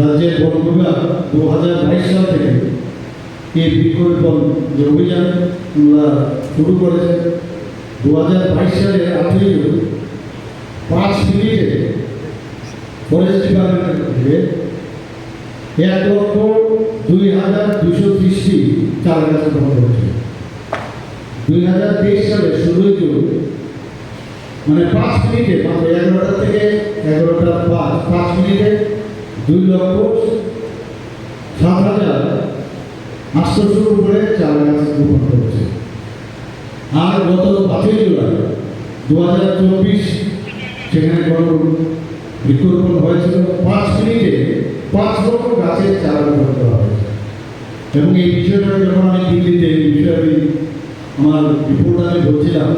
রাজ্যের বন বিভাগ 2022 সাল থেকে এই বৃক্ষরোপণ যে অভিযান আমরা শুরু করেছে। 2022 সালে 8ই জুন 5 মিনিটে ফরেস্ট ডিপার্টমেন্টের থেকে 1,02,230টি চারা গাছ রোপণ করেছে। 2023 সালে 16ই জুন মানে 5 মিনিটে মাত্র 11টা থেকে 11টা 5 মিনিটে 2,07,800 উপরে চারা গাছ রোপণ করেছে। আর গত 5ই জুলাই 2024 সেখানে বৃক্ষরোপণ হয়েছিল। 5 মিনিটে 5 লক্ষ গাছের চারা রোপণ করা হয়েছে। এবং এই বিষয়টা যখন আমি দিল্লিতে এই বিষয়ে আমার রিপোর্ট আমি বলছিলাম,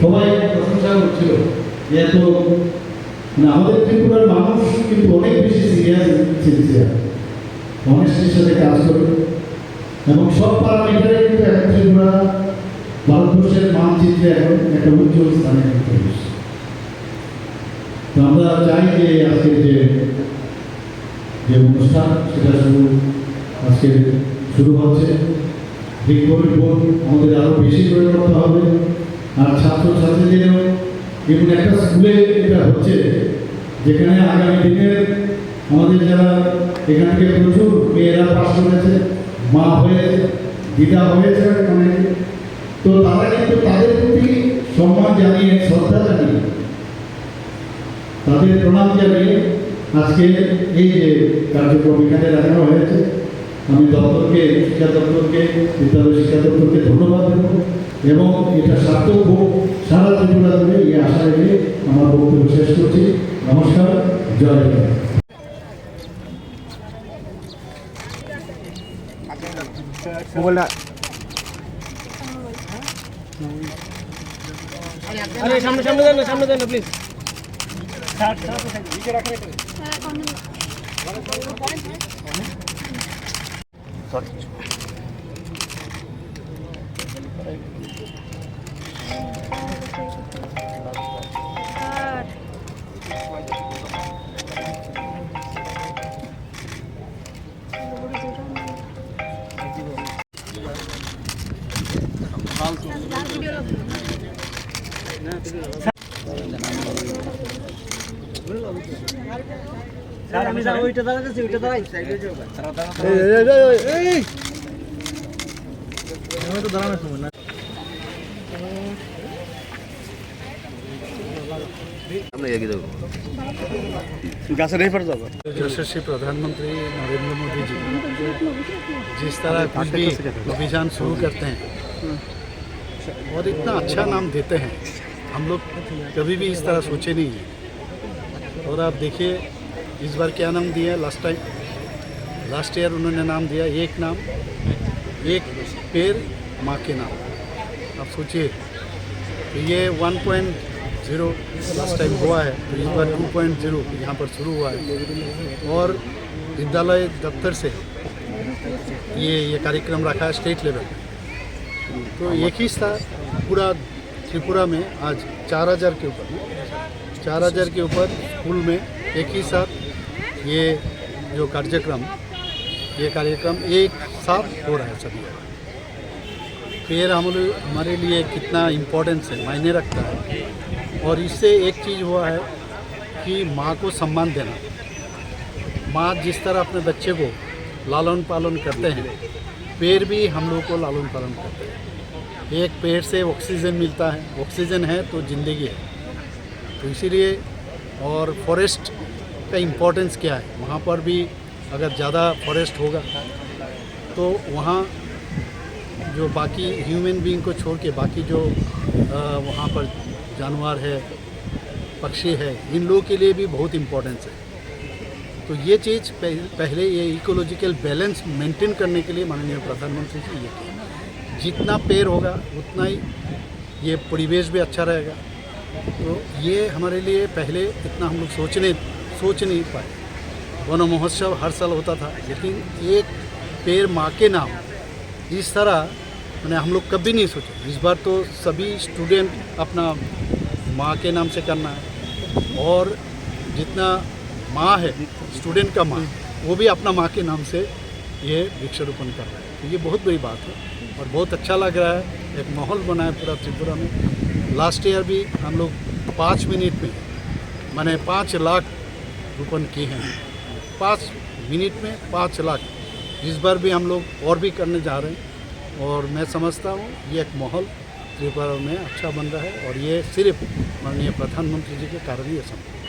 সবাই প্রশংসা করছিল। এত আমাদের ত্রিপুরার মানুষ কিন্তু অনেক বেশি সিরিয়াস অনেস্টির সাথে কাজ করে এবং সব প্যারামিটারে কিন্তু এখন ত্রিপুরা ভারতবর্ষের মানচিত্রে এখন একটা উজ্জ্বল স্থানে রয়েছে। তো আমরা চাই যে আজকের যে অনুষ্ঠান সেটা আজকে শুরু হচ্ছে। বৃক্ষরোপণ আমাদের আরও বেশি করে করতে হবে। আর ছাত্রছাত্রীদেরও এবং একটা স্কুলে এটা হচ্ছে যেখানে আগামী দিনের আমাদের যারা এখান থেকে প্রচুর মেয়েরা পাশ করেছে, মা হয়েছে, দিদা হয়েছে অনেক, তো তারা কিন্তু তাদের প্রতি সম্মান জানিয়ে, শ্রদ্ধা জানিয়ে, তাদের প্রণাম জানিয়ে আজকে এই যে কার্যক্রম এখানে রাখা হয়েছে, আমি দপ্তরকে, শিক্ষা দপ্তরকে, বিদ্যালয় শিক্ষা দপ্তরকে ধন্যবাদ দেব এবং এটা সার্থক হোক সারা ত্রিপুরা জুড়ে এই আশা রেখে আমার বক্তব্য শেষ করছি। নমস্কার, জয় হিন্দ। সামনে দেন না প্লিজ। স্যার আমি যাবো, ওইটা দাঁড়াচ্ছি, ওইটা দাঁড়াই তো দাঁড়ানোর সময় না। यशस्वी प्रधानमंत्री नरेंद्र मोदी जी जिस तरह कुछ भी अभियान शुरू करते हैं और इतना अच्छा नाम देते हैं, हम लोग कभी भी इस तरह सोचे नहीं है। और आप देखिए इस बार क्या नाम दिया, लास्ट ईयर उन्होंने नाम दिया एक नाम एक पेड़ माँ के नाम। आप सोचिए तो ये 1.0 लास्ट टाइम हुआ है, तो इस बार 2.0 यहाँ पर शुरू हुआ है। और विद्यालय दफ्तर से ये कार्यक्रम रखा है स्टेट लेवल पे। तो एक ही साथ पूरा त्रिपुरा में आज 4,000 के ऊपर स्कूल में एक ही साथ ये जो कार्यक्रम एक साथ हो रहा है सभी। पेड़ हमारे लिए कितना इम्पोर्टेंस है, मायने रखता है। और इससे एक चीज़ हुआ है कि माँ को सम्मान देना। माँ जिस तरह अपने बच्चे को लालन पालन करते हैं, पेड़ भी हम लोग को लालन पालन करते हैं। एक पेड़ से ऑक्सीजन मिलता है, ऑक्सीजन है तो ज़िंदगी है। तो इसीलिए और फॉरेस्ट का इम्पोर्टेंस क्या है, वहाँ पर भी अगर ज़्यादा फॉरेस्ट होगा तो वहाँ जो बाकी ह्यूमन बीइंग को छोड़ के बाकी जो वहाँ पर जानवर है, पक्षी है, इन लोगों के लिए भी बहुत इम्पोर्टेंस है। तो ये चीज़ पहले ये इकोलॉजिकल बैलेंस मेंटेन करने के लिए माननीय प्रधानमंत्री जी ये किया। जितना पेड़ होगा उतना ही ये परिवेश भी अच्छा रहेगा। तो ये हमारे लिए पहले इतना हम लोग सोच नहीं पाए। वन महोत्सव हर साल होता था, लेकिन एक पेड़ माँ के नाम इस तरह मैंने हम लोग कभी नहीं सोचा। इस बार तो सभी स्टूडेंट अपना माँ के नाम से करना है। और जितना माँ है, स्टूडेंट का माँ, वो भी अपना माँ के नाम से ये वृक्षारोपण कर रहा है। तो ये बहुत बड़ी बात है और बहुत अच्छा लग रहा है। एक माहौल बना है पूरा त्रिपुरा में। लास्ट ईयर भी हम लोग 5 मिनट में मैंने 5 लाख रोपण किए हैं। 5 मिनट में 5 लाख। इस बार भी हम लोग और भी करने जा रहे हैं और मैं समझता हूँ ये एक माहौल त्रिपुरा में अच्छा बन रहा है और ये सिर्फ माननीय प्रधानमंत्री जी के कारण ही ये संभव है।